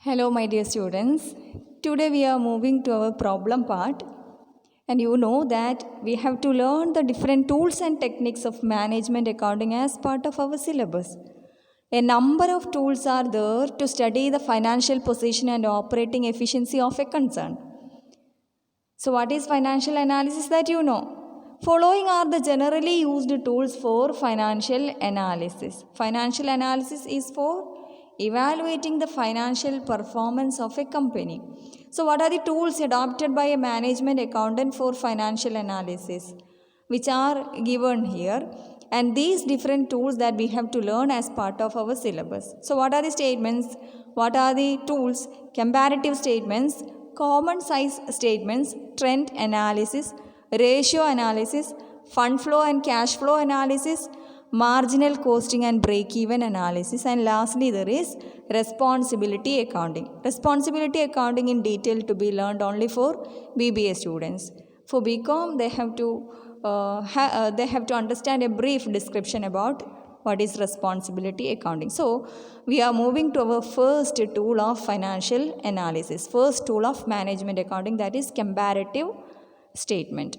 Hello, my dear students. Today we are moving to our problem part, and you know that we have to learn the different tools and techniques of management accounting as part of our syllabus. A number of tools are there to study the financial position and operating efficiency of a concern. So, what is financial analysis that you know? Following are the generally used tools for financial analysis. Financial analysis is for evaluating the financial performance of a company. So, what are the tools adopted by a management accountant for financial analysis? Which are given here, and these different tools that we have to learn as part of our syllabus. So, what are the statements? What are the tools? Comparative statements, common size statements, trend analysis, ratio analysis, fund flow and cash flow analysis, marginal costing and break-even analysis, and lastly there is responsibility accounting. Responsibility accounting in detail to be learned only for BBA students. For BCom, they have to understand a brief description about what is responsibility accounting. So, we are moving to our first tool of financial analysis, first tool of management accounting, that is comparative statement.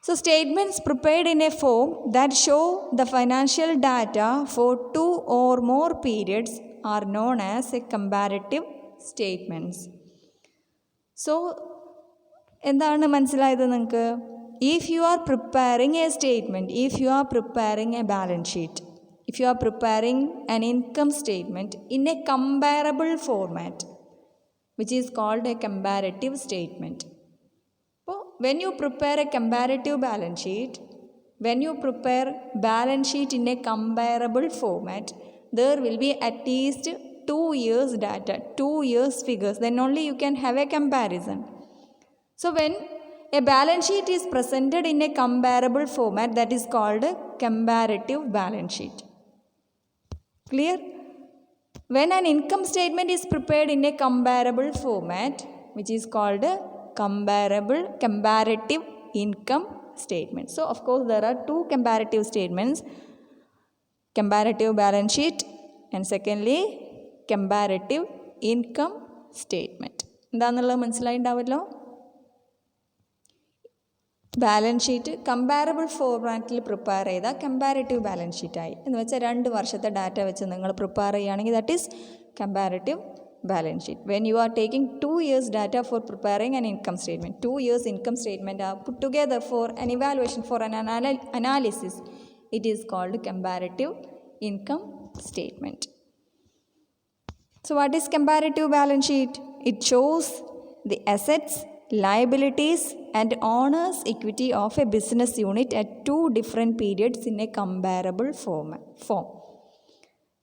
So, statements prepared in a form that show the financial data for two or more periods are known as a comparative statements. So, എന്താണ് മനസ്സിലായത് നിങ്ങൾക്ക്? If you are preparing a statement, if you are preparing a balance sheet, if you are preparing an income statement in a comparable format, which is called a comparative statement. So, when you prepare a comparative balance sheet, when you prepare balance sheet in a comparable format, there will be at least 2 years data, 2 years figures, then only you can have a comparison. So, when a balance sheet is presented in a comparable format, that is called a comparative balance sheet. Clear? When an income statement is prepared in a comparable format, which is called a comparative income statement. So, of course, there are two comparative statements, comparative balance sheet and secondly, comparative income statement. എന്താണെന്നുള്ളത് മനസ്സിലായിട്ടുണ്ടാവല്ലോ? Balance sheet comparable ഫോർമാറ്റിൽ prepare ചെയ്ത comparative balance ഷീറ്റായി എന്ന് വെച്ചാൽ 2 വർഷത്തെ data വെച്ച് നിങ്ങൾ prepare ചെയ്യുകയാണെങ്കിൽ that is comparative balance sheet. When you are taking 2 years data for preparing an income statement, 2 years income statement are put together for an evaluation, for an analysis, it is called comparative income statement. So, what is comparative balance sheet? It shows the assets, liabilities and owner's equity of a business unit at 2 different periods in a comparable form.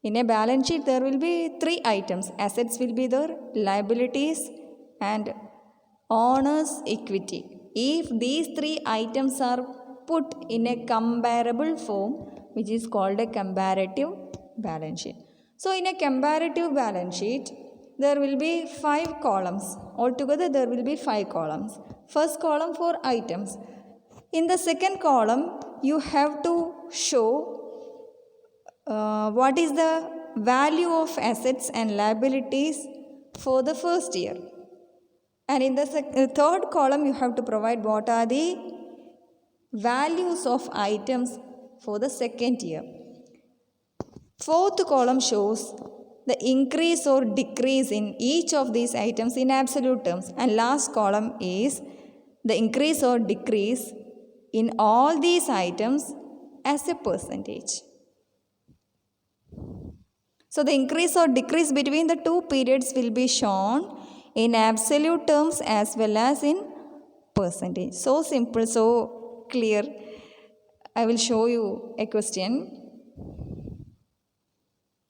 In a balance sheet, there will be 3 items. Assets will be there, liabilities and owner's equity. If these 3 items are put in a comparable form, which is called a comparative balance sheet. So, in a comparative balance sheet, there will be 5 columns. Altogether, there will be 5 columns. First column for items. In the second column, you have to show what is the value of assets and liabilities for the first year. And in the third column, you have to provide what are the values of items for the second year. Fourth column shows the increase or decrease in each of these items in absolute terms. And last column is the increase or decrease in all these items as a percentage. So, the increase or decrease between the 2 periods will be shown in absolute terms as well as in percentage. So simple, so clear. I will show you a question.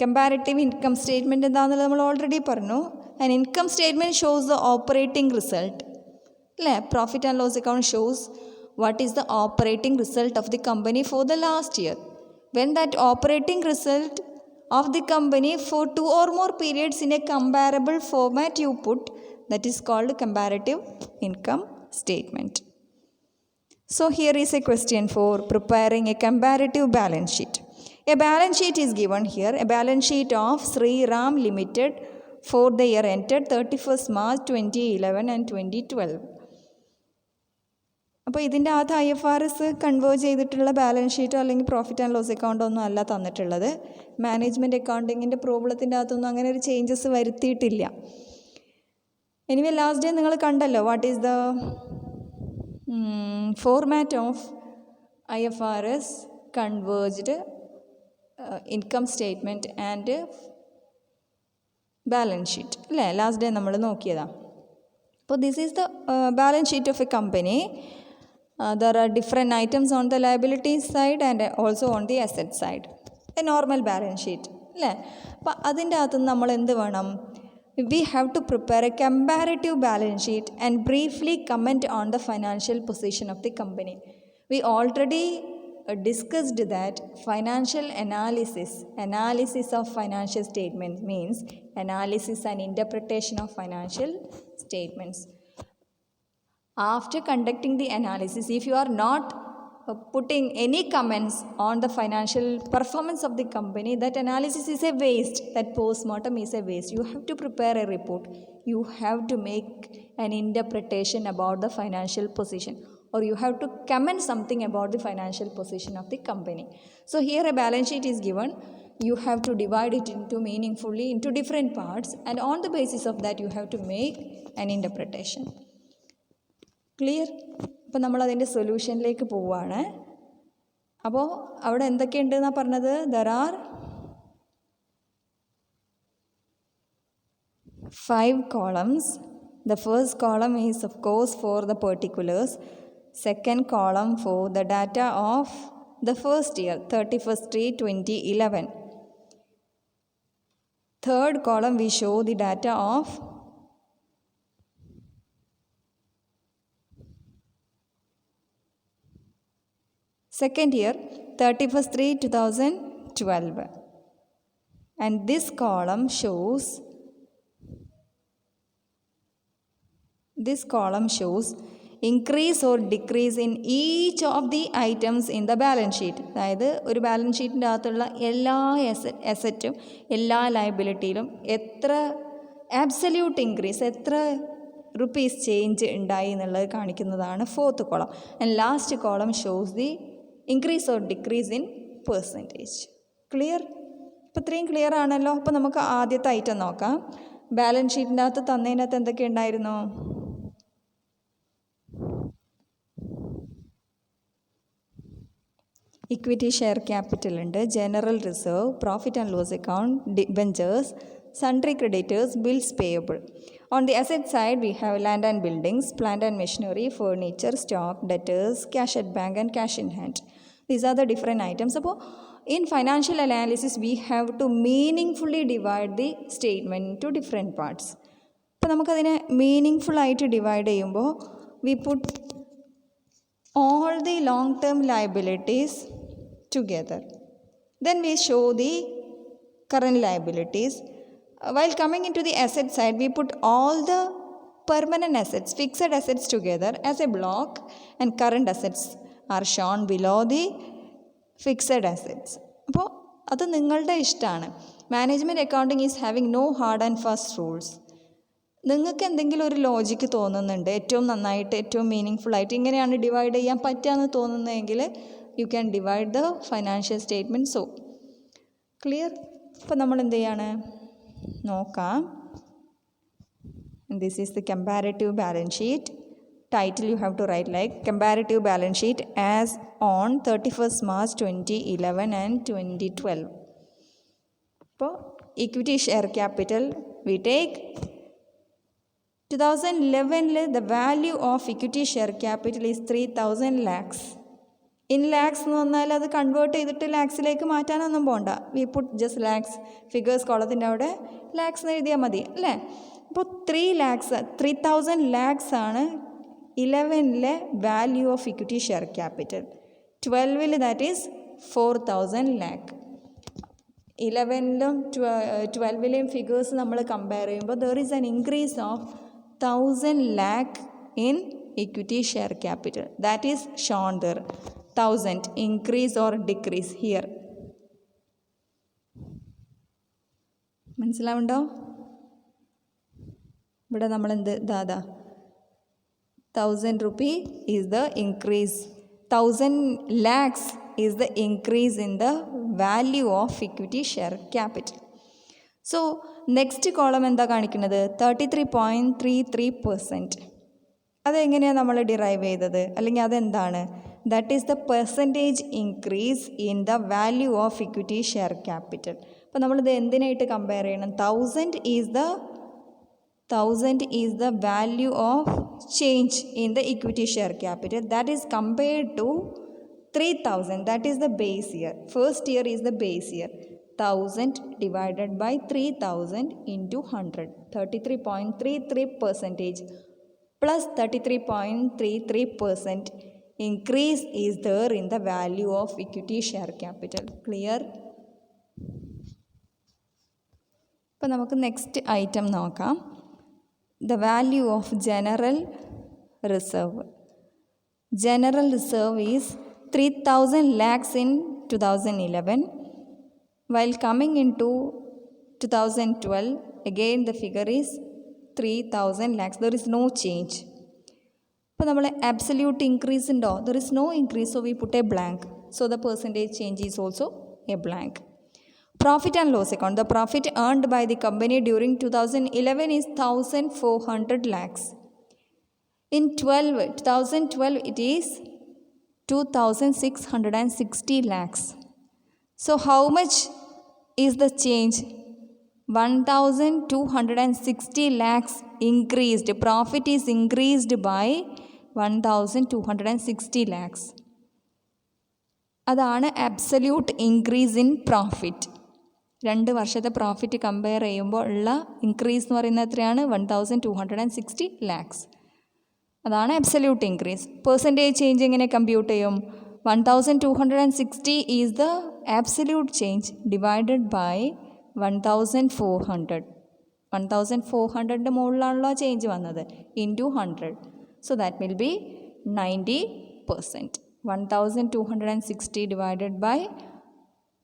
Comparative income statement എന്താണെന്നുള്ളത് നമ്മൾ already പറഞ്ഞു. An income statement shows the operating result. Profit and loss account shows what is the operating result of the company for the last year. When that operating result of the company for 2 or more periods in a comparable format you put, that is called comparative income statement. So, here is a question for preparing a comparative balance sheet. A balance sheet is given here, a balance sheet of Sri Ram Limited for the year ended 31st March 2011 and 2012. അപ്പോൾ ഇതിൻ്റെ അകത്ത് IFRS convert ചെയ്തിട്ടുള്ള balance ഷീറ്റോ അല്ലെങ്കിൽ profit and loss അക്കൗണ്ടോ ഒന്നും അല്ല തന്നിട്ടുള്ളത്. Management അക്കൗണ്ടിങ്ങിൻ്റെ പ്രോബ്ലത്തിൻ്റെ അകത്തൊന്നും അങ്ങനെ ഒരു ചേഞ്ചസ് വരുത്തിയിട്ടില്ല. എനിവേ ലാസ്റ്റ് ഡേ നിങ്ങൾ കണ്ടല്ലോ what is the format of IFRS converged income statement and balance sheet അല്ലേ? ലാസ്റ്റ് ഡേ നമ്മൾ നോക്കിയതാണ്. അപ്പോൾ this is the balance sheet of a company. There are different items on the liability side and also on the asset side. A normal balance sheet അല്ലേ? അപ്പോൾ അതിൻ്റെ അകത്ത് നമ്മൾ എന്ത് വേണം? We have to prepare a comparative balance sheet and briefly comment on the financial position of the company. We already discussed that financial analysis of financial statements means analysis and interpretation of financial statements. After conducting the analysis, if you are not putting any comments on the financial performance of the company, that analysis is a waste. That post-mortem is a waste. You have to prepare a report. You have to make an interpretation about the financial position, or you have to comment something about the financial position of the company. So here a balance sheet is given. You have to divide it meaningfully into different parts, and on the basis of that you have to make an interpretation. Clear? അപ്പോൾ നമ്മളതിൻ്റെ സൊല്യൂഷനിലേക്ക് പോവുകയാണ്. അപ്പോൾ അവിടെ എന്തൊക്കെയുണ്ടെന്നാണ് പറഞ്ഞത്? There are 5 columns. The first column is of course for the particulars. Second column for the data of the first year, 31st/2011. Third column we show the data of second year, 31st/2012. And this column shows increase or decrease in each of the items in the balance sheet. അതായത് ഒരു balance ഷീറ്റിൻ്റെ അകത്തുള്ള എല്ലാ അസറ്റും എല്ലാ ലയബിലിറ്റിയിലും എത്ര absolute increase, എത്ര rupees change ഉണ്ടായി എന്നുള്ളത് കാണിക്കുന്നതാണ് fourth column. And last column shows the increase or decrease in percentage. Clear? അപ്പോൾ ഇത്രയും ക്ലിയർ ആണല്ലോ. അപ്പോൾ നമുക്ക് ആദ്യത്തെ ഐറ്റം നോക്കാം. ബാലൻസ് ഷീറ്റിൻ്റെ അകത്ത് തന്നതിനകത്ത് എന്തൊക്കെ ഉണ്ടായിരുന്നു? ഇക്വിറ്റി ഷെയർ ക്യാപിറ്റൽ ഉണ്ട്, general reserve, profit and loss account, debentures, sundry creditors, bills payable. On the asset side, we have land and buildings, plant and machinery, furniture, stock, debtors, cash at bank and cash in hand. These are the different items. So, in financial analysis, we have to meaningfully divide the statement into different parts. അപ്പോൾ നമുക്കതിനെ meaningful ആയിട്ട് divide ചെയ്യുമ്പോൾ we put all the long-term liabilities together. Then we show the current liabilities. While coming into the asset side, we put all the permanent assets, fixed assets together as a block, and current assets are shown below the fixed assets. അപ്പോൾ അത് നിങ്ങളുടെ ഇഷ്ടമാണ്. Management accounting is having no hard and fast rules. നിങ്ങൾക്ക് എന്തെങ്കിലും ഒരു logic തോന്നുന്നുണ്ട്, ഏറ്റവും നന്നായിട്ട് ഏറ്റവും മീനിങ് ആയിട്ട് ഇങ്ങനെയാണ് ഡിവൈഡ് ചെയ്യാൻ പറ്റുകയെന്ന് തോന്നുന്നതെങ്കിൽ you can divide the financial statement. So clear? അപ്പോൾ നമ്മൾ എന്ത് ചെയ്യാണ് നോക്കാം. This is the comparative balance sheet. Title you have to write like comparative balance sheet as on 31st March 2011 and 2012. അപ്പോൾ equity share capital we take 2011 the value of equity share capital is 3,000 lakhs. In lakhs എന്ന് പറഞ്ഞാൽ അത് കൺവേർട്ട് ചെയ്തിട്ട് ലാക്സിലേക്ക് മാറ്റാനൊന്നും പോകണ്ട. We put just lakhs, figures കോളത്തിൻ്റെ അവിടെ ലാക്സ് എന്ന് എഴുതിയാൽ മതി അല്ലേ? അപ്പോൾ 3,000 ലാക്സ് ആണ് 11 value of equity share capital. 12 that is 4,000 lakh. 11 12 figures നമ്മൾ കമ്പയർ ചെയ്യുമ്പോൾ there is an increase of 1,000 lakh in equity share capital. That is shown there. 1,000 increase or decrease here. മനസ്സിലാവുണ്ടോ? ഇവിടെ നമ്മൾ എന്ത് Dada 1000 rupee is the increase, 1000 lakhs is the increase in the value of equity share capital. So next column എന്താ കാണിക്കുന്നത് 33.33%. അതെങ്ങനെയാണ് നമ്മൾ derive ചെയ്തത്, അല്ലെങ്കിൽ അതെന്താണ്? That is the percentage increase in the value of equity share capital. അപ്പോൾ നമ്മളിത് എന്തിനായിട്ട് compare ചെയ്യണം? 1000 is the value of change in the equity share capital, that is compared to 3000, that is the base year. First year is the base year. 1000 divided by 3000 into 100, 33.33% plus 33.33% increase is there in the value of equity share capital. Clear? അപ്പോൾ നമുക്ക് next item നോക്കാം. The value of general reserve. General reserve is 3000 lakhs in 2011. While coming into 2012, again the figure is 3000 lakhs. There is no change. അപ്പോൾ നമ്മൾ absolute increase ഉണ്ടോ? There is no increase, so we put a blank. So the percentage change is also a blank. Profit and loss account. The profit earned by the company during 2011 is 1400 lakhs. In 2012 it is 2660 lakhs. So how much is the change? 1260 lakhs increased. Profit is increased by 1260 lakhs. അതാണ് absolute increase in profit. 2 വർഷത്തെ profit compare ചെയ്യുമ്പോൾ ഉള്ള increase എന്ന് പറയുന്നത് എത്രയാണ്? 1260 ലാക്സ്. അതാണ് absolute increase. Percentage change എങ്ങനെ compute ചെയ്യും? 1260 is the absolute change divided by 1400. 1400ൻ്റെ മുകളിലാണല്ലോ ചേഞ്ച് വന്നത്, into 100. So that will be 90%. 1260 divided by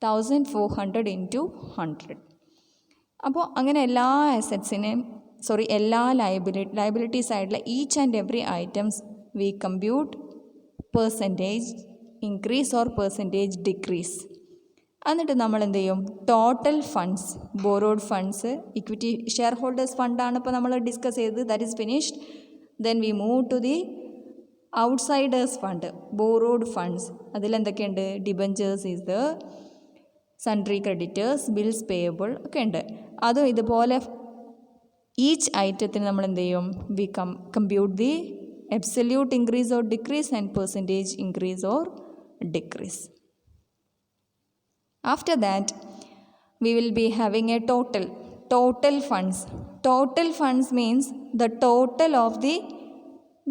1400 into 100. അപ്പോൾ അങ്ങനെ എല്ലാ അസറ്റ്സിനെയും എല്ലാ ലയബിലിറ്റി സൈഡിലെ each and every items we compute percentage increase or percentage decrease. എന്നിട്ട് നമ്മൾ എന്ത് ചെയ്യും? Total funds, borrowed funds, equity share holders ഫണ്ടാണ് ഇപ്പോൾ നമ്മൾ ഡിസ്കസ് ചെയ്തത്. That is finished. Then we move to the outsiders fund, borrowed funds. അതിലെന്തൊക്കെയുണ്ട്? Debentures is the, sundry creditors, bills payable ഒക്കെ ഉണ്ട്. അതും ഇതുപോലെ ഈച്ച് ഐറ്റത്തിന് നമ്മൾ എന്ത് ചെയ്യും? We compute the absolute increase or decrease and percentage increase or decrease. After that we will be having A total funds. Total funds means the total of the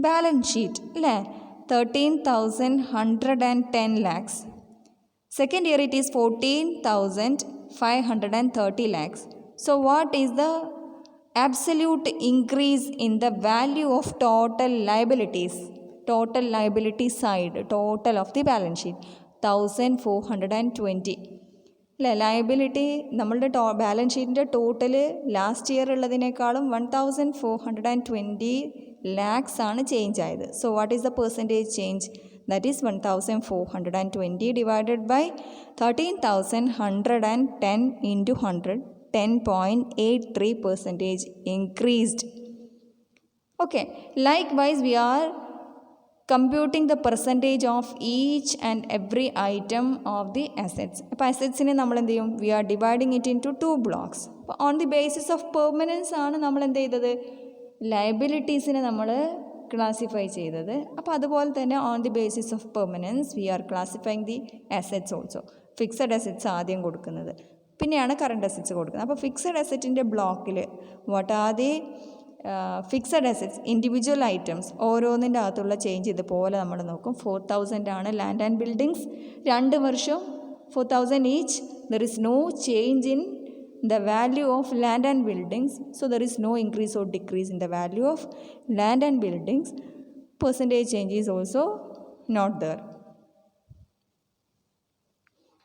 balance sheet, അല്ലേ? 13,110 lakhs. Second year it is 14,530 lakhs. So what is the absolute increase in the value of total liabilities? Total liability side, total of the balance sheet 1420. അല്ലേ? Liability നമ്മളുടെ balance ഷീറ്റിൻ്റെ total last year ഉള്ളതിനേക്കാളും 1420 lakhs ആണ് change ആയത്. So what is the percentage change? That is 1420 divided by 13,110 into 100, 10.83% increased. Okay, likewise we are computing the percentage of each and every item of the assets. അപ്പോൾ അസറ്റ്സിനെ നമ്മൾ എന്ത് ചെയ്യും? We are dividing it into 2 blocks. അപ്പോൾ on the basis of permanence ആണ് നമ്മൾ എന്ത് ചെയ്തത്? ലയബിലിറ്റീസിനെ നമ്മൾ ക്ലാസിഫൈ ചെയ്തത്. അപ്പോൾ അതുപോലെ തന്നെ on the basis of permanence we are classifying the assets also. Fixed assets ആദ്യം കൊടുക്കുന്നത്, പിന്നെയാണ് കറണ്ട് അസറ്റ്സ് കൊടുക്കുന്നത്. അപ്പോൾ ഫിക്സഡ് അസറ്റിൻ്റെ ബ്ലോക്കിൽ what are the fixed assets, individual items, ഓരോന്നിൻ്റെ അകത്തുള്ള ചേഞ്ച് ഇതുപോലെ നമ്മൾ നോക്കും. 4,000 ആണ് ലാൻഡ് ആൻഡ് ബിൽഡിങ്സ്. 2 വർഷം 4,000 each. There is no change in the value of land and buildings, so there is no increase or decrease in the value of land and buildings. Percentage change is also not there.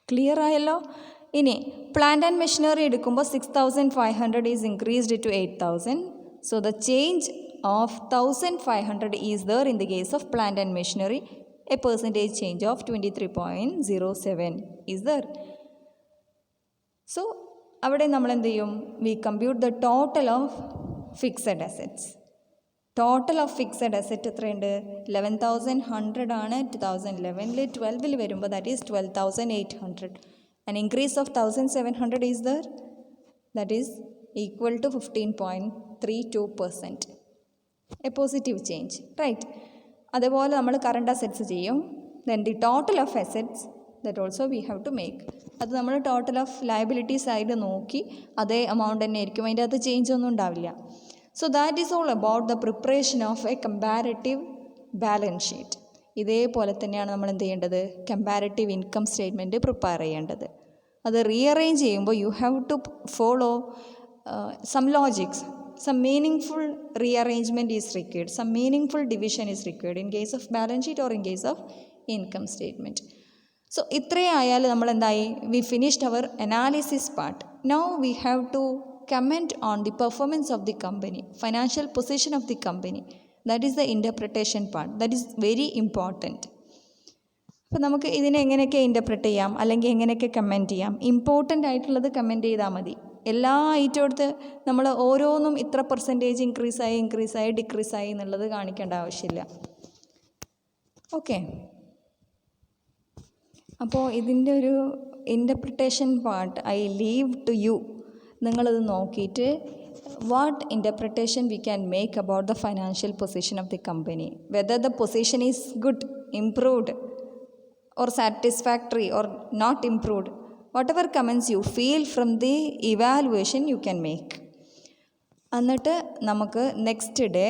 Clear ആയല്ലോ? ഇനി plant and machinery എടുക്കുമ്പോൾ 6,500 is increased to 8,000. So the change of 1500 is there in the case of plant and machinery. A percentage change of 23.07 is there. So അവിടെ നമ്മൾ എന്ത് ചെയ്യും? We compute the total of fixed assets. Total of fixed asset എത്രയുണ്ട്? 11,100 ആണ്. 2011 12 വരുമ്പോൾ that is 12,800. An increase of 1,700 is there. That is equal to 15.32%. A positive change, right? അതുപോലെ നമ്മൾ current assets ചെയ്യും. Then the total of assets that also we have to make. അത് നമ്മൾ total of liability side നോക്കി അതേ amount തന്നെ ആയിരിക്കും, അതിൻ്റെ അകത്ത് ചേഞ്ച് ഒന്നും ഉണ്ടാവില്ല. So that is all about the preparation of A comparative balance sheet. ഇതേപോലെ തന്നെയാണ് നമ്മൾ എന്ത് ചെയ്യേണ്ടത്? കമ്പാരിറ്റീവ് ഇൻകം സ്റ്റേറ്റ്മെൻറ്റ് പ്രിപ്പയർ ചെയ്യേണ്ടത്. അത് റീഅറേഞ്ച് ചെയ്യുമ്പോൾ you have to follow some logics. Some meaningful rearrangement is required. Some meaningful division is required in case of balance sheet or in case of income statement. So, ഇത്രയും ആയാൽ നമ്മൾ എന്തായി? We finished our analysis part. Now we have to comment on the performance of the company, financial position of the company. That is the interpretation part. That is very important. അപ്പോൾ നമുക്ക് ഇതിനെ എങ്ങനെയൊക്കെ interpret ചെയ്യാം, അല്ലെങ്കിൽ എങ്ങനെയൊക്കെ comment ചെയ്യാം? Important ആയിട്ടുള്ളത് comment ചെയ്താൽ മതി. എല്ലാ ഐറ്റം എടുത്ത് നമ്മൾ ഓരോന്നും ഇത്ര പെർസെൻറ്റേജ് ഇൻക്രീസായി ഡിക്രീസായി എന്നുള്ളത് കാണിക്കേണ്ട ആവശ്യമില്ല. ഓക്കെ, അപ്പോൾ ഇതിൻ്റെ ഒരു interpretation part I leave to you. നിങ്ങളത് നോക്കിയിട്ട് what interpretation we can make about the financial position of the company, whether the position is good, improved or satisfactory or not improved. Whatever comments you feel from the evaluation you can make. എന്നിട്ട് നമുക്ക് next day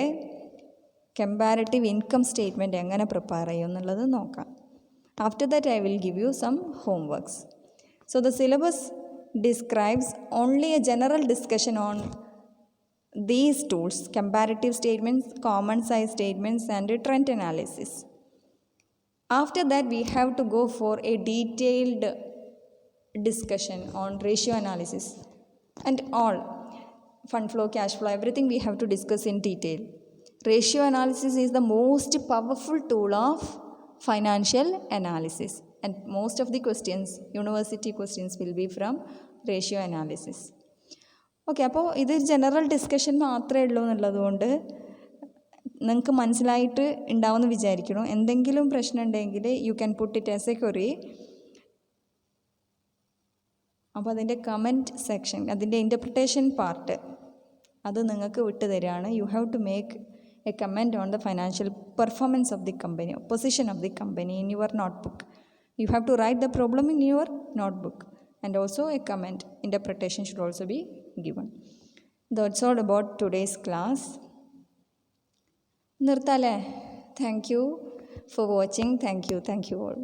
comparative income statement എങ്ങനെ prepare ചെയ്യും എന്നുള്ളത് നോക്കാം. After that I will give you some homeworks. So the syllabus describes only a general discussion on these tools: comparative statements, common size statements and trend analysis. After that, we have to go for a detailed discussion on ratio analysis and all. Fund flow, cash flow, everything we have to discuss in detail. Ratio analysis is the most powerful tool of financial analysis. And most of the questions, university questions, will be from ratio analysis. Okay, അപ്പോൾ ഇത് general discussion മാത്രമേ ഉള്ളൂ എന്നുള്ളതുകൊണ്ട് നിങ്ങൾക്ക് മനസ്സിലായിട്ട് ഉണ്ടാവുമെന്ന് വിചാരിക്കണം. എന്തെങ്കിലും പ്രശ്നം ഉണ്ടെങ്കിൽ you can put it as a query. അപ്പോൾ അതിൻ്റെ കമൻറ്റ് സെക്ഷൻ, അതിൻ്റെ ഇൻ്റർപ്രിട്ടേഷൻ പാർട്ട് അത് നിങ്ങൾക്ക് വിട്ടു തരികയാണ്. You have to make a comment on the financial performance of the company, position of the company in your notebook. You have to write the problem in your notebook and also a comment. Interpretation should also be given. That's all about today's class. നിർത്താല്ലേ? Thank you for watching. Thank you all.